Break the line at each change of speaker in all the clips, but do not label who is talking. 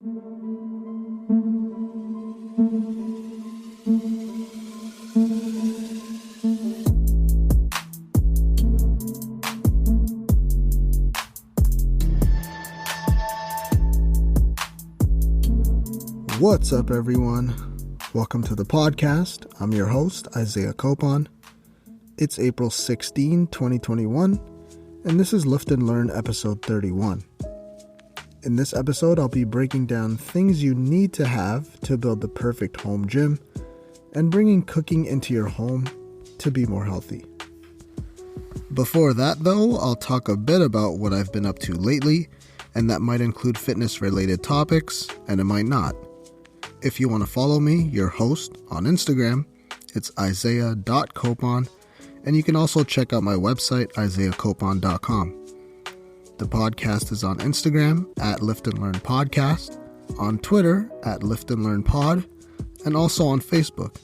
What's up, everyone? Welcome to the podcast. I'm your host, Isaiah Copon. It's April 16, 2021, and this is Lift and Learn episode 31. In this episode, I'll be breaking down things you need to have to build the perfect home gym and bringing cooking into your home to be more healthy. Before that, though, I'll talk a bit about what I've been up to lately, and that might include fitness-related topics, and it might not. If you want to follow me, your host, on Instagram, it's isaiah.copon, and you can also check out my website, isaiahcopon.com. The podcast is on Instagram, at Lift and Learn Podcast, on Twitter, at Lift and Learn Pod, and also on Facebook.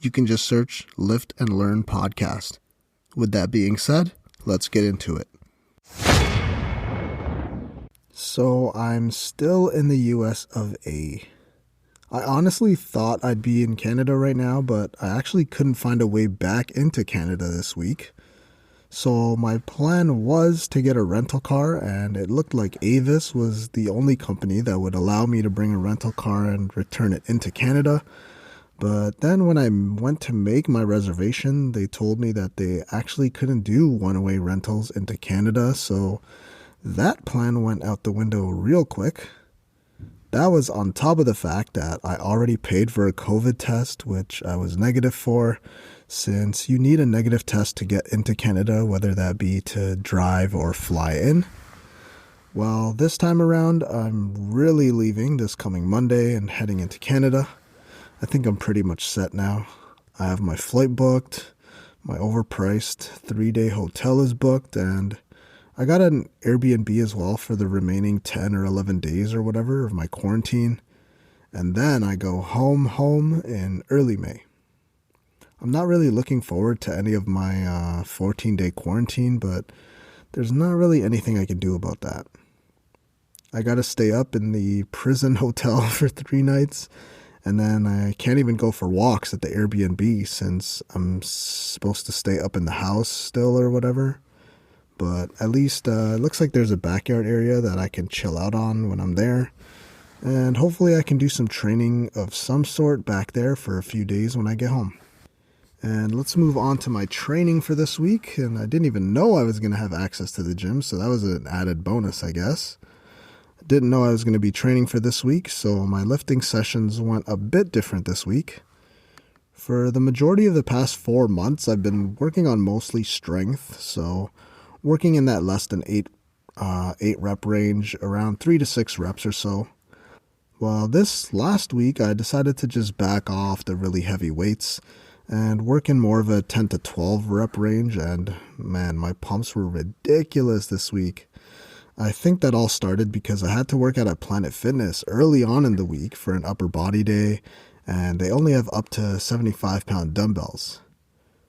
You can just search Lift and Learn Podcast. With that being said, let's get into it. So I'm still in the US of A. I honestly thought I'd be in Canada right now, but I actually couldn't find a way back into Canada this week. So my plan was to get a rental car, and it looked like Avis was the only company that would allow me to bring a rental car and return it into Canada. But then when I went to make my reservation, they told me that they actually couldn't do one-way rentals into Canada, so that plan went out the window real quick. That was on top of the fact that I already paid for a COVID test, which I was negative for, since you need a negative test to get into Canada, whether that be to drive or fly in. Well, this time around, I'm really leaving this coming Monday and heading into Canada. I think I'm pretty much set now. I have my flight booked, my overpriced 3-day hotel is booked, and I got an Airbnb as well for the remaining 10 or 11 days or whatever of my quarantine. And then I go home in early May. I'm not really looking forward to any of my 14-day quarantine, but there's not really anything I can do about that. I got to stay up in the prison hotel for 3 nights, and then I can't even go for walks at the Airbnb since I'm supposed to stay up in the house still or whatever. But at least it looks like there's a backyard area that I can chill out on when I'm there. And hopefully I can do some training of some sort back there for a few days when I get home. And let's move on to my training for this week. And I didn't even know I was going to have access to the gym, so that was an added bonus, I guess. I didn't know I was going to be training for this week, so my lifting sessions went a bit different this week. For the majority of the past 4 months, I've been working on mostly strength, so working in that less than 8 rep range, around 3 to 6 reps or so. Well, this last week, I decided to just back off the really heavy weights and work in more of a 10 to 12 rep range, and man, my pumps were ridiculous this week. I think that all started because I had to work out at Planet Fitness early on in the week for an upper body day, and they only have up to 75-pound dumbbells.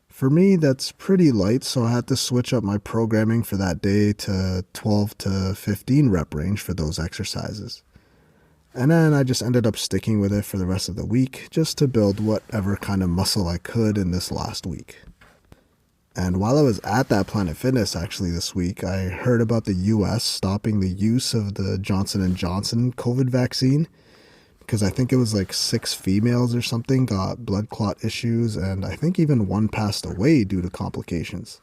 For me, that's pretty light, so I had to switch up my programming for that day to 12 to 15 rep range for those exercises. And then I just ended up sticking with it for the rest of the week, just to build whatever kind of muscle I could in this last week. And while I was at that Planet Fitness actually this week, I heard about the US stopping the use of the Johnson & Johnson COVID vaccine, because I think it was like 6 females or something got blood clot issues, and I think even 1 passed away due to complications.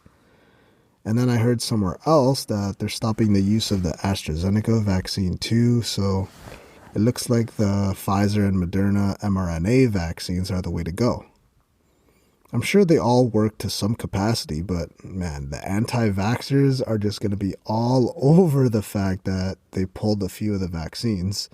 And then I heard somewhere else that they're stopping the use of the AstraZeneca vaccine too, so it looks like the Pfizer and Moderna mRNA vaccines are the way to go. I'm sure they all work to some capacity, but man, the anti-vaxxers are just going to be all over the fact that they pulled a few of the vaccines.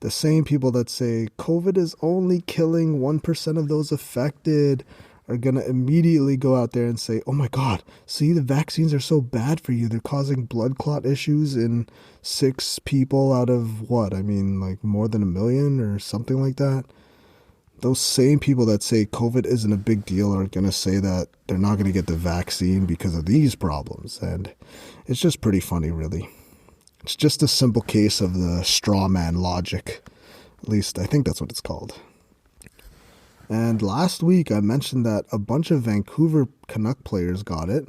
The same people that say COVID is only killing 1% of those affected are going to immediately go out there and say, oh my God, see, the vaccines are so bad for you. They're causing blood clot issues in 6 people out of what? I mean, like more than 1 million or something like that. Those same people that say COVID isn't a big deal are going to say that they're not going to get the vaccine because of these problems. And it's just pretty funny, really. It's just a simple case of the straw man logic. At least I think that's what it's called. And last week I mentioned that a bunch of Vancouver Canuck players got it,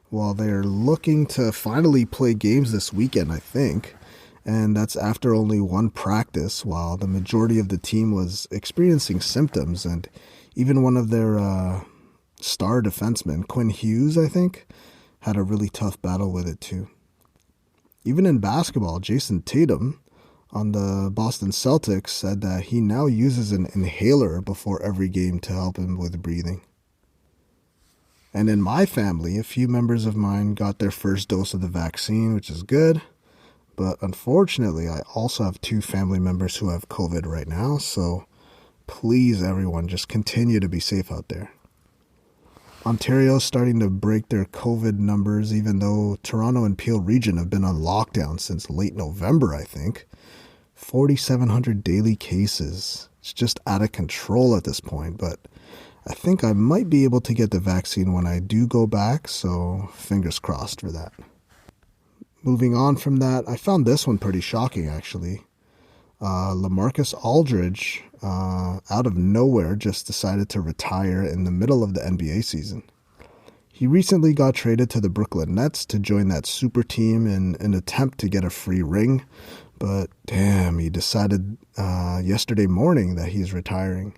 while they're looking to finally play games this weekend, I think. And that's after only one practice, while the majority of the team was experiencing symptoms. And even one of their star defensemen, Quinn Hughes, I think, had a really tough battle with it too. Even in basketball, Jason Tatum on the Boston Celtics said that he now uses an inhaler before every game to help him with breathing. And in my family, a few members of mine got their first dose of the vaccine, which is good. But unfortunately, I also have 2 family members who have COVID right now, so please, everyone, just continue to be safe out there. Ontario's starting to break their COVID numbers, even though Toronto and Peel region have been on lockdown since late November, I think. 4,700 daily cases. It's just out of control at this point, but I think I might be able to get the vaccine when I do go back, so fingers crossed for that. Moving on from that, I found this one pretty shocking, actually. LaMarcus Aldridge, out of nowhere, just decided to retire in the middle of the NBA season. He recently got traded to the Brooklyn Nets to join that super team in an attempt to get a free ring, but damn, he decided yesterday morning that he's retiring.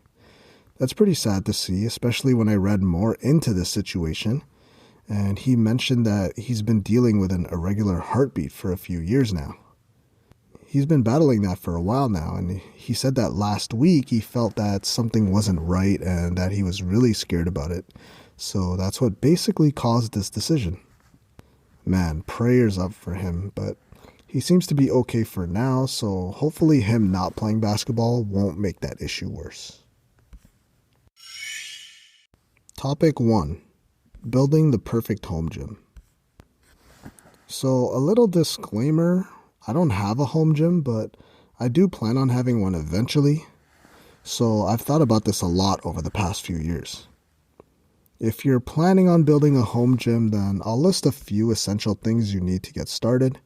That's pretty sad to see, especially when I read more into this situation. And he mentioned that he's been dealing with an irregular heartbeat for a few years now. He's been battling that for a while now, and he said that last week he felt that something wasn't right and that he was really scared about it. So that's what basically caused this decision. Man, prayers up for him, but he seems to be okay for now, so hopefully him not playing basketball won't make that issue worse. Topic 1. Building the perfect home gym. So a little disclaimer, I don't have a home gym, but I do plan on having one eventually. So I've thought about this a lot over the past few years. If you're planning on building a home gym, then I'll list a few essential things you need to get started.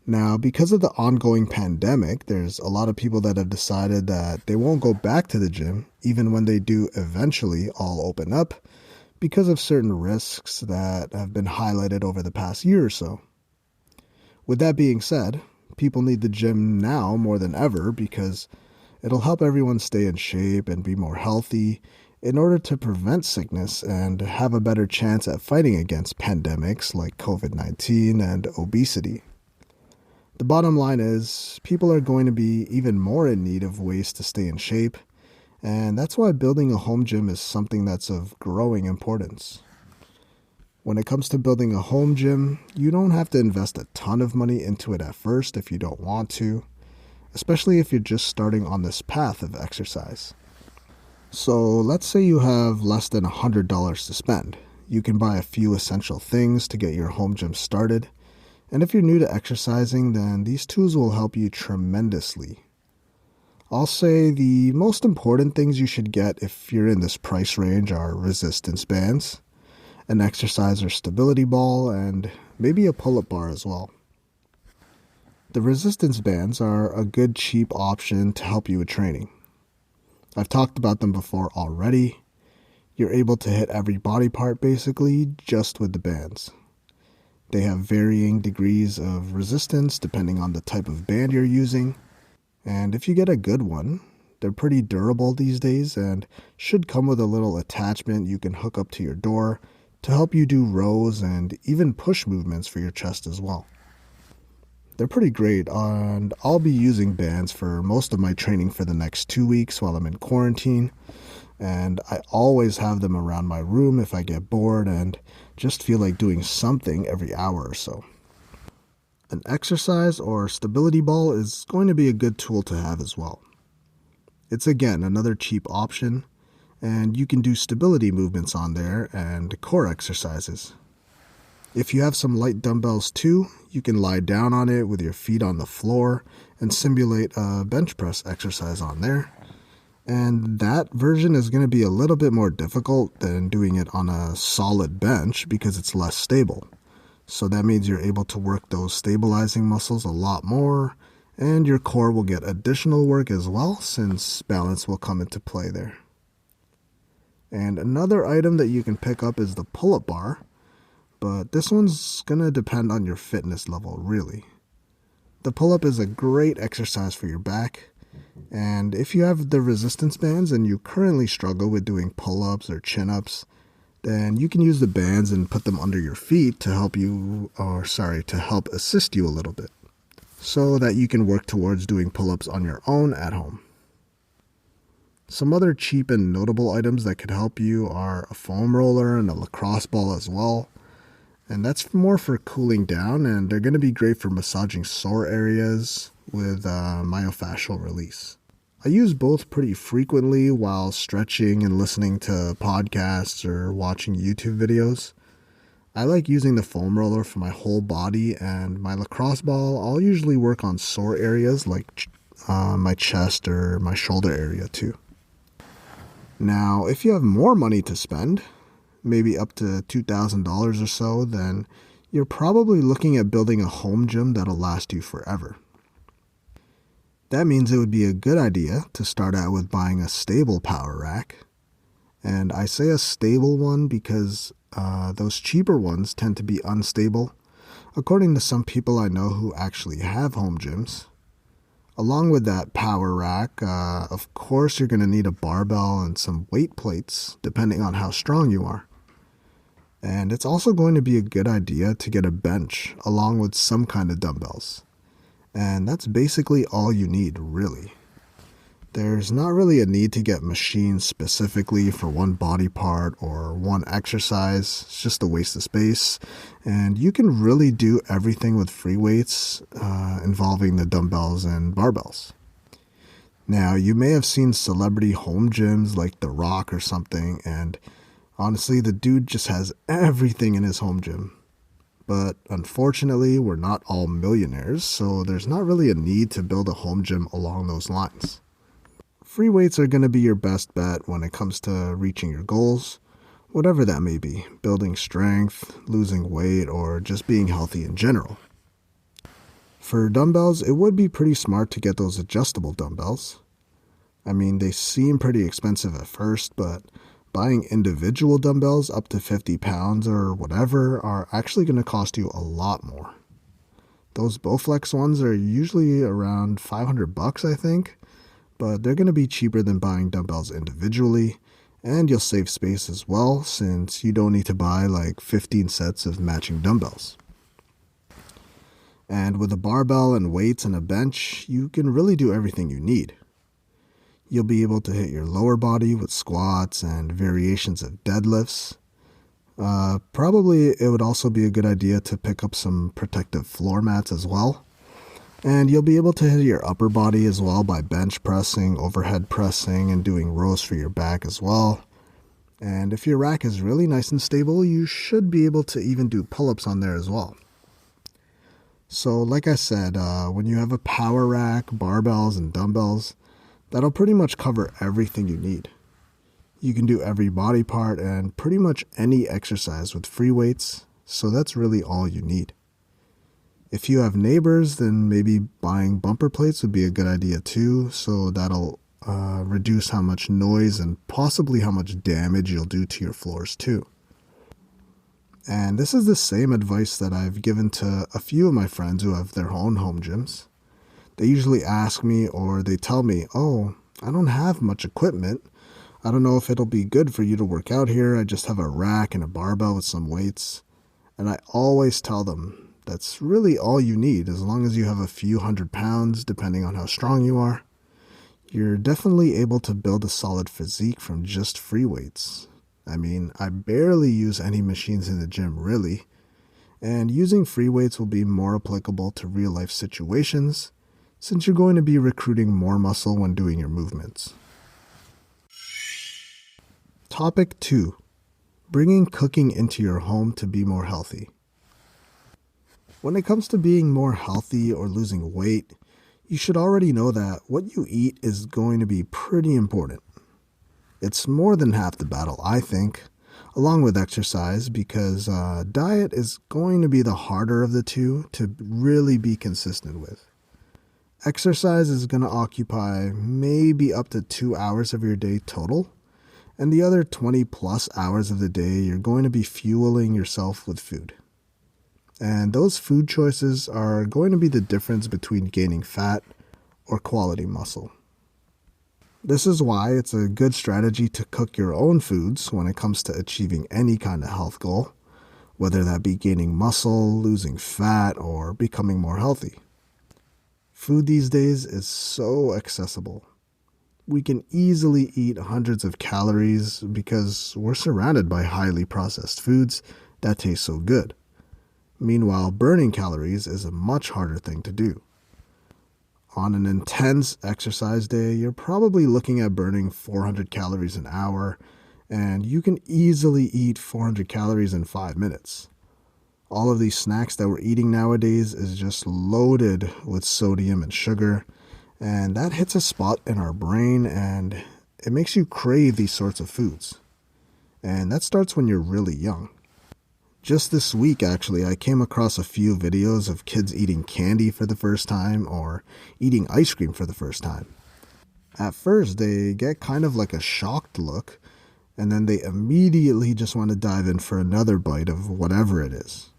Now, because of the ongoing pandemic, there's a lot of people that have decided that they won't go back to the gym, even when they do eventually all open up, because of certain risks that have been highlighted over the past year or so. With that being said, people need the gym now more than ever because it'll help everyone stay in shape and be more healthy in order to prevent sickness and have a better chance at fighting against pandemics like COVID-19 and obesity. The bottom line is, people are going to be even more in need of ways to stay in shape, and that's why building a home gym is something that's of growing importance. When it comes to building a home gym, you don't have to invest a ton of money into it at first if you don't want to, especially if you're just starting on this path of exercise. So let's say you have less than $100 to spend. You can buy a few essential things to get your home gym started. And if you're new to exercising, then these tools will help you tremendously. I'll say the most important things you should get if you're in this price range are resistance bands, an exerciser stability ball, and maybe a pull-up bar as well. The resistance bands are a good cheap option to help you with training. I've talked about them before already. You're able to hit every body part basically just with the bands. They have varying degrees of resistance depending on the type of band you're using. And if you get a good one, they're pretty durable these days and should come with a little attachment you can hook up to your door to help you do rows and even push movements for your chest as well. They're pretty great, and I'll be using bands for most of my training for the next 2 weeks while I'm in quarantine. And I always have them around my room if I get bored and just feel like doing something every hour or so. An exercise or stability ball is going to be a good tool to have as well. It's again another cheap option, and you can do stability movements on there and core exercises. If you have some light dumbbells too, you can lie down on it with your feet on the floor and simulate a bench press exercise on there. And that version is going to be a little bit more difficult than doing it on a solid bench because it's less stable. So that means you're able to work those stabilizing muscles a lot more, and your core will get additional work as well, since balance will come into play there. And another item that you can pick up is the pull-up bar, but this one's gonna depend on your fitness level, really. The pull-up is a great exercise for your back, and if you have the resistance bands and you currently struggle with doing pull-ups or chin-ups, then you can use the bands and put them under your feet to help assist you a little bit, so that you can work towards doing pull-ups on your own at home. Some other cheap and notable items that could help you are a foam roller and a lacrosse ball as well. And that's more for cooling down, and they're going to be great for massaging sore areas with myofascial release. I use both pretty frequently while stretching and listening to podcasts or watching YouTube videos. I like using the foam roller for my whole body, and my lacrosse ball, I'll usually work on sore areas like my chest or my shoulder area too. Now, if you have more money to spend, maybe up to $2,000 or so, then you're probably looking at building a home gym that'll last you forever. That means it would be a good idea to start out with buying a stable power rack. And I say a stable one because those cheaper ones tend to be unstable, according to some people I know who actually have home gyms. Along with that power rack, of course you're going to need a barbell and some weight plates, depending on how strong you are. And it's also going to be a good idea to get a bench along with some kind of dumbbells. And that's basically all you need, really. There's not really a need to get machines specifically for one body part or one exercise. It's just a waste of space. And you can really do everything with free weights involving the dumbbells and barbells. Now, you may have seen celebrity home gyms like The Rock or something, and honestly, the dude just has everything in his home gym. But unfortunately, we're not all millionaires, so there's not really a need to build a home gym along those lines. Free weights are going to be your best bet when it comes to reaching your goals, whatever that may be, building strength, losing weight, or just being healthy in general. For dumbbells, it would be pretty smart to get those adjustable dumbbells. I mean, they seem pretty expensive at first, but buying individual dumbbells up to 50 pounds or whatever are actually going to cost you a lot more. Those Bowflex ones are usually around $500, I think, but they're going to be cheaper than buying dumbbells individually, and you'll save space as well, since you don't need to buy like 15 sets of matching dumbbells. And with a barbell and weights and a bench, you can really do everything you need. You'll be able to hit your lower body with squats and variations of deadlifts. Probably it would also be a good idea to pick up some protective floor mats as well. And you'll be able to hit your upper body as well by bench pressing, overhead pressing, and doing rows for your back as well. And if your rack is really nice and stable, you should be able to even do pull-ups on there as well. So like I said, when you have a power rack, barbells, and dumbbells, that'll pretty much cover everything you need. You can do every body part and pretty much any exercise with free weights, so that's really all you need. If you have neighbors, then maybe buying bumper plates would be a good idea too, so that'll reduce how much noise and possibly how much damage you'll do to your floors too. And this is the same advice that I've given to a few of my friends who have their own home gyms. They usually ask me, or they tell me, "Oh, I don't have much equipment. I don't know if it'll be good for you to work out here. I just have a rack and a barbell with some weights." And I always tell them, that's really all you need. As long as you have a few 100 pounds, depending on how strong you are, you're definitely able to build a solid physique from just free weights. I mean, I barely use any machines in the gym, really. And using free weights will be more applicable to real life situations, since you're going to be recruiting more muscle when doing your movements. Topic 2. Bringing cooking into your home to be more healthy. When it comes to being more healthy or losing weight, you should already know that what you eat is going to be pretty important. It's more than half the battle, I think. along with exercise, because diet is going to be the harder of the two to really be consistent with. Exercise is going to occupy maybe up to 2 hours of your day total, and the other 20 plus hours of the day you're going to be fueling yourself with food. And those food choices are going to be the difference between gaining fat or quality muscle. This is why it's a good strategy to cook your own foods when it comes to achieving any kind of health goal, whether that be gaining muscle, losing fat, or becoming more healthy. Food these days is so accessible. We can easily eat hundreds of calories because we're surrounded by highly processed foods that taste so good. Meanwhile, burning calories is a much harder thing to do. On an intense exercise day, you're probably looking at burning 400 calories an hour, and you can easily eat 400 calories in 5 minutes. All of these snacks that we're eating nowadays is just loaded with sodium and sugar, and that hits a spot in our brain and it makes you crave these sorts of foods. And that starts when you're really young. Just this week, actually, I came across a few videos of kids eating candy for the first time or eating ice cream for the first time. At first, they get kind of like a shocked look, and then they immediately just want to dive in for another bite of whatever it is.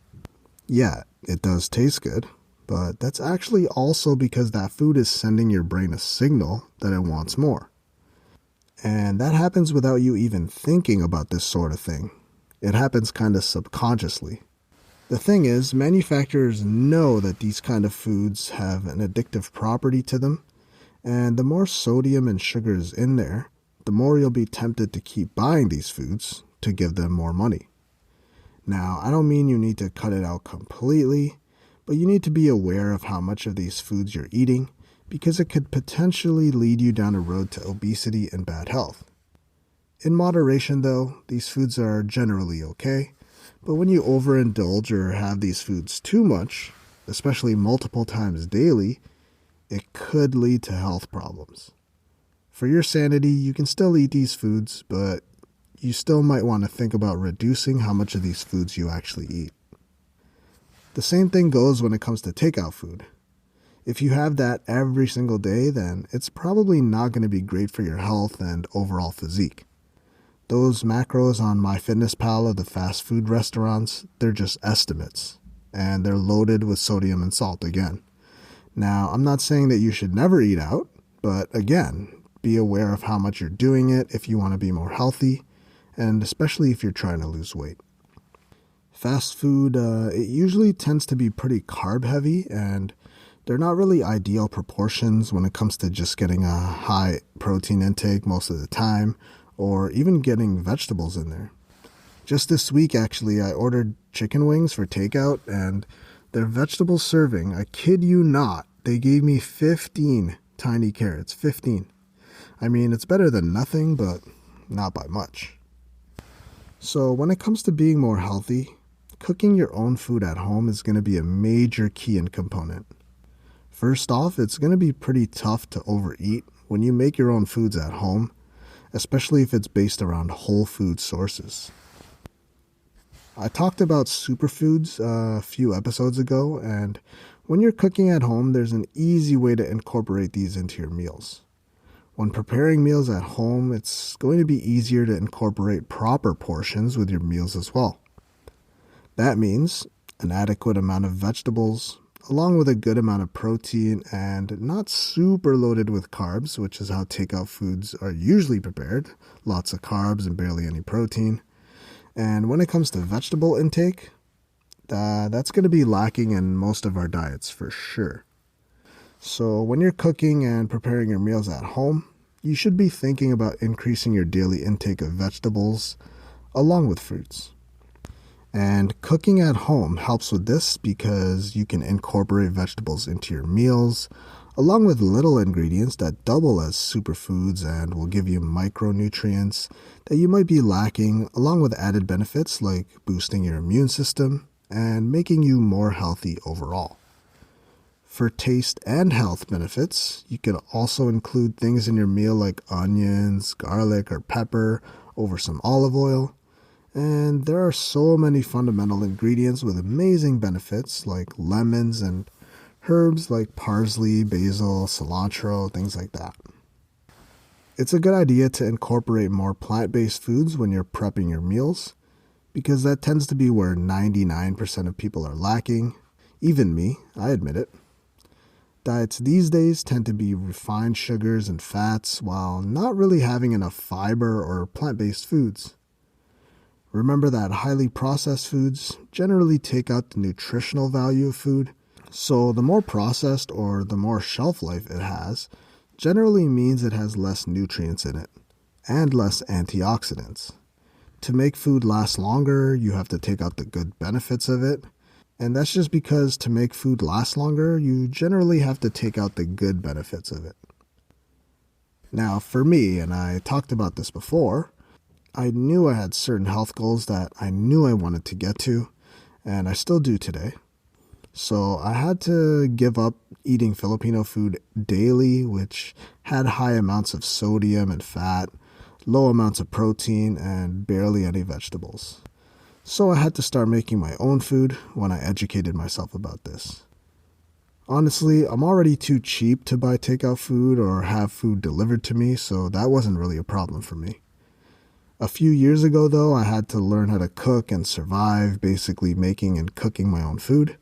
Yeah, it does taste good, but that's actually also because that food is sending your brain a signal that it wants more. And that happens without you even thinking about this sort of thing. It happens kind of subconsciously. The thing is, manufacturers know that these kind of foods have an addictive property to them, and the more sodium and sugar is in there, the more you'll be tempted to keep buying these foods to give them more money. Now, I don't mean you need to cut it out completely, but you need to be aware of how much of these foods you're eating, because it could potentially lead you down a road to obesity and bad health. In moderation, though, these foods are generally okay, but when you overindulge or have these foods too much, especially multiple times daily, it could lead to health problems. For your sanity, you can still eat these foods, but you still might want to think about reducing how much of these foods you actually eat. The same thing goes when it comes to takeout food. If you have that every single day, then it's probably not going to be great for your health and overall physique. Those macros on MyFitnessPal of the fast food restaurants, they're just estimates, and they're loaded with sodium and salt again. Now, I'm not saying that you should never eat out, but again, be aware of how much you're doing it if you want to be more healthy, and especially if you're trying to lose weight. Fast food, it usually tends to be pretty carb heavy, and they're not really ideal proportions when it comes to just getting a high protein intake most of the time, or even getting vegetables in there. Just this week, actually, I ordered chicken wings for takeout, and their vegetable serving, I kid you not, they gave me 15 tiny carrots. 15. I mean, it's better than nothing, but not by much. So when it comes to being more healthy, cooking your own food at home is going to be a major key and component. First off, it's going to be pretty tough to overeat when you make your own foods at home, especially if it's based around whole food sources. I talked about superfoods a few episodes ago, and when you're cooking at home, there's an easy way to incorporate these into your meals. When preparing meals at home, it's going to be easier to incorporate proper portions with your meals as well. That means an adequate amount of vegetables, along with a good amount of protein and not super loaded with carbs, which is how takeout foods are usually prepared. Lots of carbs and barely any protein. And when it comes to vegetable intake, that's going to be lacking in most of our diets for sure. So when you're cooking and preparing your meals at home, you should be thinking about increasing your daily intake of vegetables along with fruits. And cooking at home helps with this because you can incorporate vegetables into your meals, along with little ingredients that double as superfoods and will give you micronutrients that you might be lacking, along with added benefits like boosting your immune system and making you more healthy overall. For taste and health benefits, you could also include things in your meal like onions, garlic, or pepper over some olive oil. And there are so many fundamental ingredients with amazing benefits like lemons and herbs like parsley, basil, cilantro, things like that. It's a good idea to incorporate more plant-based foods when you're prepping your meals, because that tends to be where 99% of people are lacking. Even me, I admit it. Diets these days tend to be refined sugars and fats while not really having enough fiber or plant-based foods. Remember that highly processed foods generally take out the nutritional value of food, so the more processed or the more shelf life it has generally means it has less nutrients in it and less antioxidants. To make food last longer, you have to take out the good benefits of it, and that's just because to make food last longer, you generally have to take out the good benefits of it. Now, for me, and I talked about this before, I knew I had certain health goals that I knew I wanted to get to, and I still do today. So I had to give up eating Filipino food daily, which had high amounts of sodium and fat, low amounts of protein, and barely any vegetables. So I had to start making my own food when I educated myself about this. Honestly, I'm already too cheap to buy takeout food or have food delivered to me, so that wasn't really a problem for me. A few years ago, though, I had to learn how to cook and survive, basically making and cooking my own food.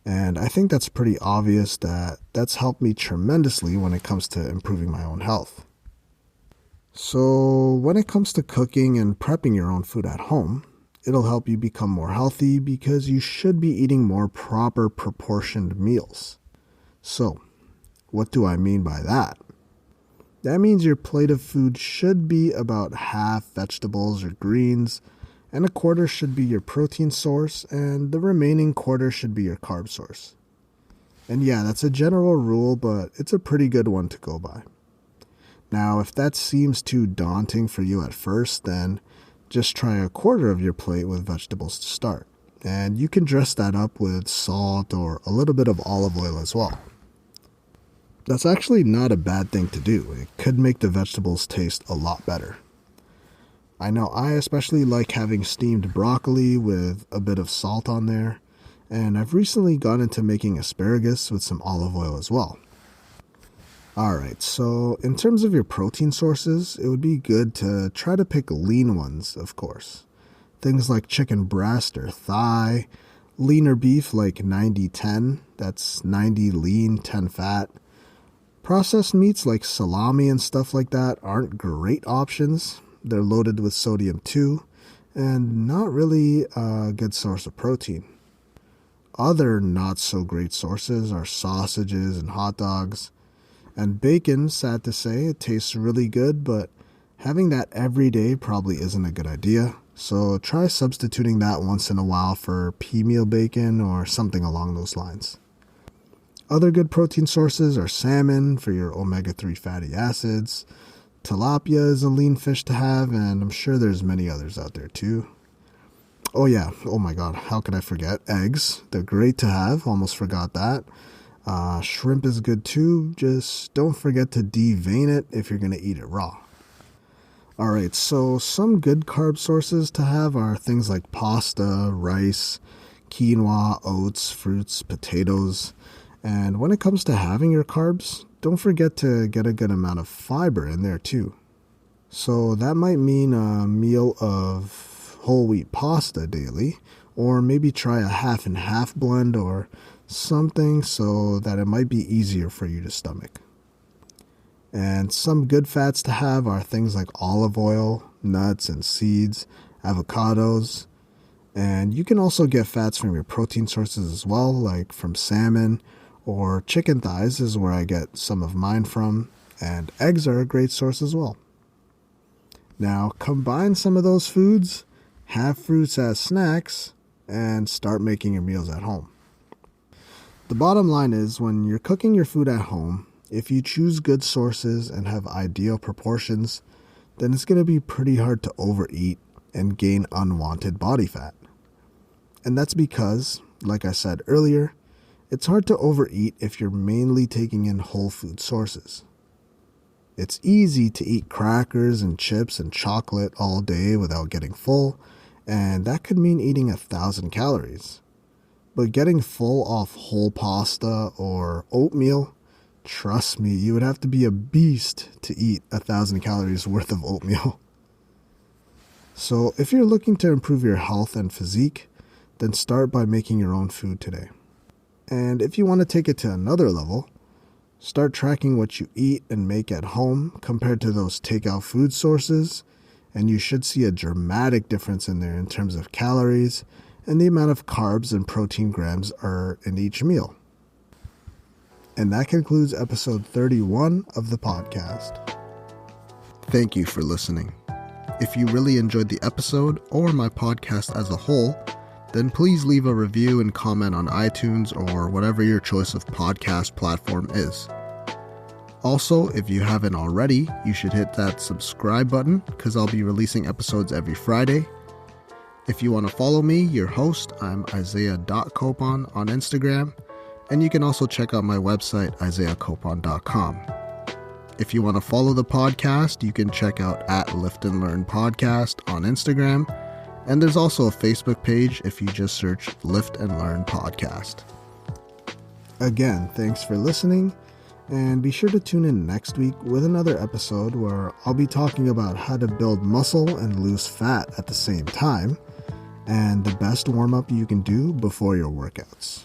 And I think that's pretty obvious that that's helped me tremendously when it comes to improving my own health. So when it comes to cooking and prepping your own food at home, it'll help you become more healthy because you should be eating more proper proportioned meals. So, what do I mean by that? That means your plate of food should be about half vegetables or greens, and a quarter should be your protein source, and the remaining quarter should be your carb source. And yeah, that's a general rule, but it's a pretty good one to go by. Now, if that seems too daunting for you at first, then just try a quarter of your plate with vegetables to start. And you can dress that up with salt or a little bit of olive oil as well. That's actually not a bad thing to do. It could make the vegetables taste a lot better. I know I especially like having steamed broccoli with a bit of salt on there, and I've recently gone into making asparagus with some olive oil as well. Alright, so in terms of your protein sources, it would be good to try to pick lean ones, of course. Things like chicken breast or thigh, leaner beef like 90-10, that's 90 lean, 10 fat. Processed meats like salami and stuff like that aren't great options. They're loaded with sodium too, and not really a good source of protein. Other not so great sources are sausages and hot dogs. And bacon, sad to say, it tastes really good, but having that every day probably isn't a good idea. So try substituting that once in a while for pea meal bacon or something along those lines. Other good protein sources are salmon for your omega-3 fatty acids. Tilapia is a lean fish to have, and I'm sure there's many others out there too. Oh yeah, oh my god, how could I forget? Eggs, they're great to have, almost forgot that. Shrimp is good too, just don't forget to devein it if you're going to eat it raw. Alright, so some good carb sources to have are things like pasta, rice, quinoa, oats, fruits, potatoes. And when it comes to having your carbs, don't forget to get a good amount of fiber in there too. So that might mean a meal of whole wheat pasta daily, or maybe try a half and half blend or something so that it might be easier for you to stomach. And some good fats to have are things like olive oil, nuts and seeds, avocados. And you can also get fats from your protein sources as well, like from salmon or chicken thighs is where I get some of mine from. And eggs are a great source as well. Now combine some of those foods, have fruits as snacks, and start making your meals at home. The bottom line is, when you're cooking your food at home, if you choose good sources and have ideal proportions, then it's going to be pretty hard to overeat and gain unwanted body fat. And that's because, like I said earlier, it's hard to overeat if you're mainly taking in whole food sources. It's easy to eat crackers and chips and chocolate all day without getting full, and that could mean eating 1,000 calories. But getting full off whole pasta or oatmeal, trust me, you would have to be a beast to eat 1,000 calories worth of oatmeal. So if you're looking to improve your health and physique, then start by making your own food today. And if you want to take it to another level, start tracking what you eat and make at home compared to those takeout food sources, and you should see a dramatic difference in there in terms of calories and the amount of carbs and protein grams are in each meal. And that concludes episode 31 of the podcast. Thank you for listening. If you really enjoyed the episode or my podcast as a whole, then please leave a review and comment on iTunes or whatever your choice of podcast platform is. Also, if you haven't already, you should hit that subscribe button because I'll be releasing episodes every Friday. If you want to follow me, your host, I'm Isaiah.Copon on Instagram, and you can also check out my website, isaiahcopon.com. If you want to follow the podcast, you can check out @Lift and Learn Podcast on Instagram, and there's also a Facebook page if you just search Lift and Learn Podcast. Again, thanks for listening. And be sure to tune in next week with another episode where I'll be talking about how to build muscle and lose fat at the same time, and the best warm-up you can do before your workouts.